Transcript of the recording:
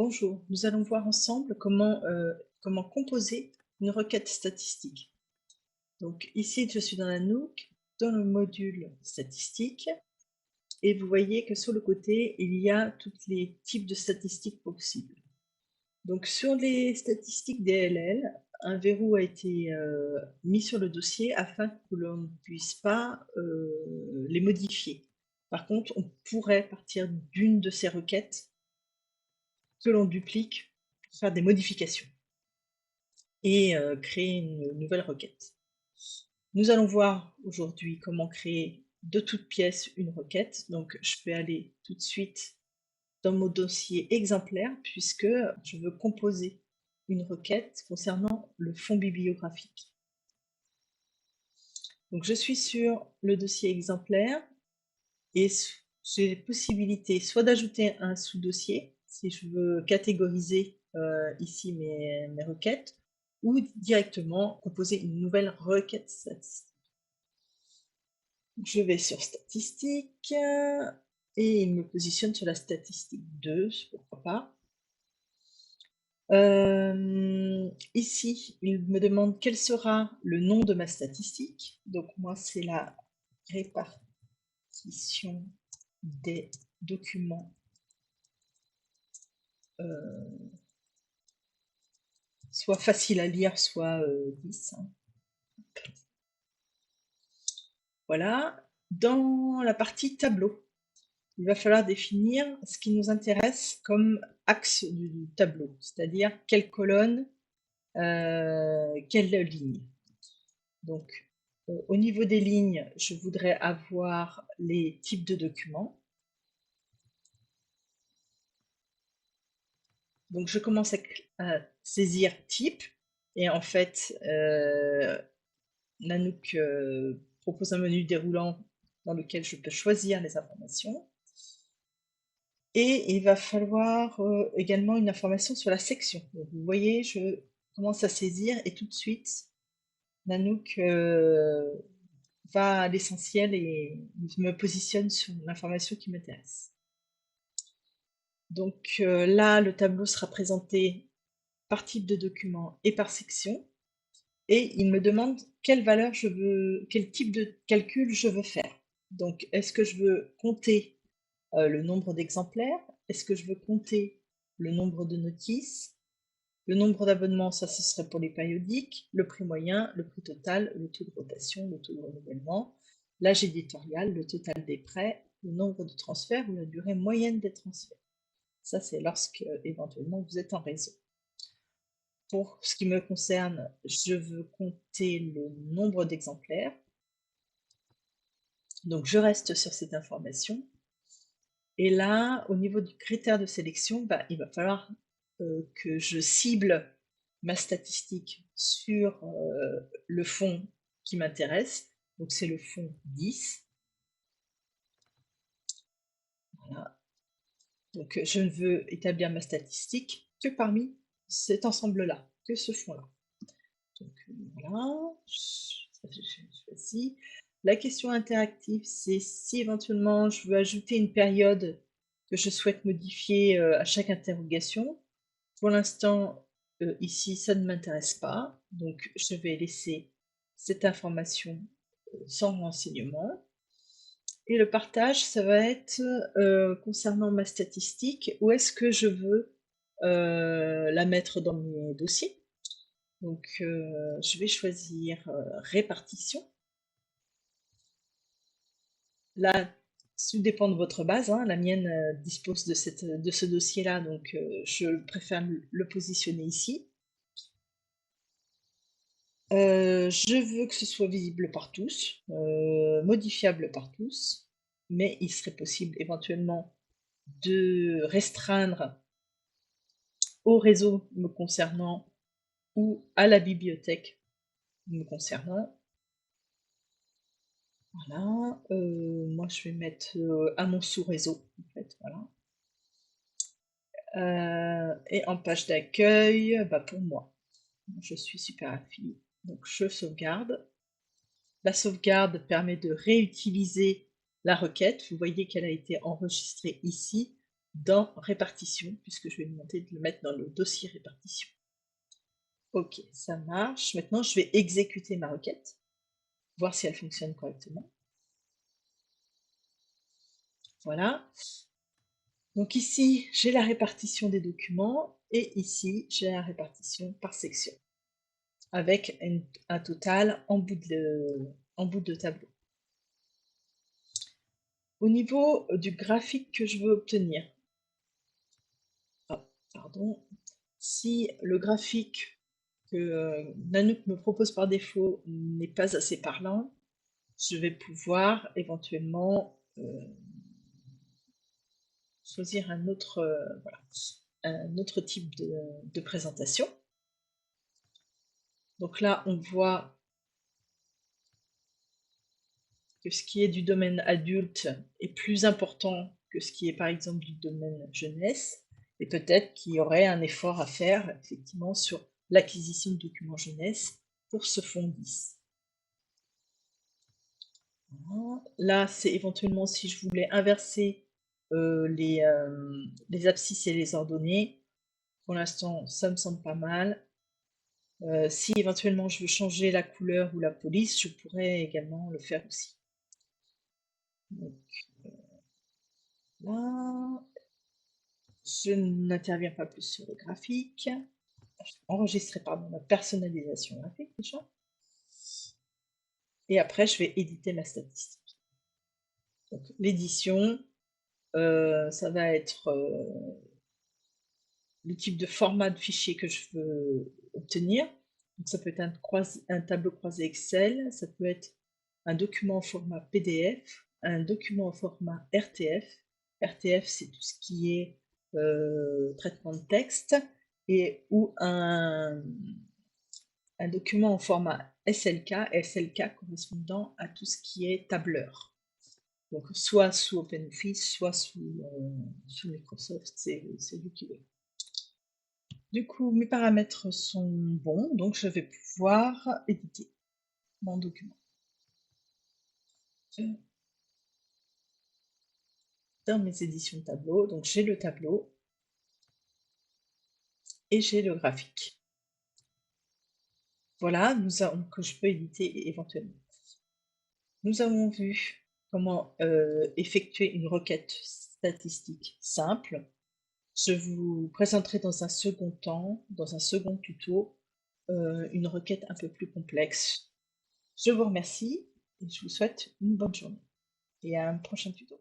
Bonjour, nous allons voir ensemble comment composer une requête statistique. Donc ici, je suis dans Nanook, dans le module statistique, et vous voyez que sur le côté, il y a tous les types de statistiques possibles. Donc sur les statistiques DLL, un verrou a été mis sur le dossier afin que l'on ne puisse pas les modifier. Par contre, on pourrait partir d'une de ces requêtes que l'on duplique pour faire des modifications et créer une nouvelle requête. Nous allons voir aujourd'hui comment créer de toutes pièces une requête. Donc je vais aller tout de suite dans mon dossier exemplaire puisque je veux composer une requête concernant le fond bibliographique. Donc je suis sur le dossier exemplaire et j'ai possibilité soit d'ajouter un sous-dossier si je veux catégoriser ici mes requêtes, ou directement composer une nouvelle requête statistique. Je vais sur statistiques et il me positionne sur la statistique 2, pourquoi pas. Ici, il me demande quel sera le nom de ma statistique. Donc moi, c'est la répartition des documents soit facile à lire, soit 10. Hein. Voilà. Dans la partie tableau, il va falloir définir ce qui nous intéresse comme axe du tableau, c'est-à-dire quelle colonne, quelle ligne. Donc, au niveau des lignes, je voudrais avoir les types de documents. Donc, je commence à saisir type, et en fait, Nanook propose un menu déroulant dans lequel je peux choisir les informations. Et il va falloir également une information sur la section. Donc, vous voyez, je commence à saisir et tout de suite, Nanook va à l'essentiel et me positionne sur l'information qui m'intéresse. Donc là, le tableau sera présenté par type de document et par section. Et il me demande quelle valeur je veux, quel type de calcul je veux faire. Donc, est-ce que je veux compter le nombre d'exemplaires? Est-ce que je veux compter le nombre de notices? Le nombre d'abonnements, ça ce serait pour les périodiques, le prix moyen, le prix total, le taux de rotation, le taux de renouvellement, l'âge éditorial, le total des prêts, le nombre de transferts ou la durée moyenne des transferts. Ça, c'est lorsque éventuellement vous êtes en réseau. Pour ce qui me concerne, je veux compter le nombre d'exemplaires. Donc, je reste sur cette information. Et là, au niveau du critère de sélection, il va falloir que je cible ma statistique sur le fond qui m'intéresse. Donc, c'est le fond 10. Voilà. Donc, je ne veux établir ma statistique que parmi cet ensemble-là, que ce fond-là. Donc, voilà. Je choisis. La question interactive, c'est si éventuellement je veux ajouter une période que je souhaite modifier à chaque interrogation. Pour l'instant, ici, ça ne m'intéresse pas, donc je vais laisser cette information sans renseignement. Et le partage, ça va être concernant ma statistique, où est-ce que je veux la mettre dans mes dossiers. Donc, je vais choisir répartition. Là, tout dépend de votre base. Hein. La mienne dispose de ce dossier-là, donc je préfère le positionner ici. Je veux que ce soit visible par tous, modifiable par tous, mais il serait possible éventuellement de restreindre au réseau me concernant ou à la bibliothèque me concernant. Voilà, moi je vais mettre à mon sous-réseau, en fait, voilà. Et en page d'accueil, pour moi, je suis super affiliée, donc je sauvegarde. La sauvegarde permet de réutiliser la requête. Vous voyez qu'elle a été enregistrée ici dans répartition, puisque je vais demander de le mettre dans le dossier répartition. Ok, ça marche. Maintenant, je vais exécuter ma requête, voir si elle fonctionne correctement. Voilà. Donc ici, j'ai la répartition des documents et ici, j'ai la répartition par section avec un total en bout de tableau. Au niveau du graphique que je veux obtenir, pardon, si le graphique que Nanook me propose par défaut n'est pas assez parlant, je vais pouvoir éventuellement choisir un autre, voilà, un autre type de présentation. Donc là, on voit que ce qui est du domaine adulte est plus important que ce qui est par exemple du domaine jeunesse, et peut-être qu'il y aurait un effort à faire effectivement sur l'acquisition de documents jeunesse pour ce fonds 10. Voilà. Là, c'est éventuellement si je voulais inverser les abscisses et les ordonnées. Pour l'instant, ça me semble pas mal. Si éventuellement je veux changer la couleur ou la police, je pourrais également le faire aussi. Donc là, je n'interviens pas plus sur le graphique. Enregistrer pardon, ma personnalisation graphique déjà. Et après, je vais éditer ma statistique. Donc l'édition, ça va être le type de format de fichier que je veux obtenir. Donc ça peut être un tableau croisé Excel, ça peut être un document en format PDF, un document en format RTF. RTF, c'est tout ce qui est traitement de texte, ou un document en format SLK, SLK correspondant à tout ce qui est tableur. Donc soit sous OpenOffice, soit sous Microsoft, c'est lui qui veut. Du coup, mes paramètres sont bons, donc je vais pouvoir éditer mon document. Dans mes éditions de tableau, donc j'ai le tableau et j'ai le graphique. Voilà, que je peux éditer éventuellement. Nous avons vu comment effectuer une requête statistique simple. Je vous présenterai dans un second temps, dans un second tuto, une requête un peu plus complexe. Je vous remercie et je vous souhaite une bonne journée et à un prochain tuto.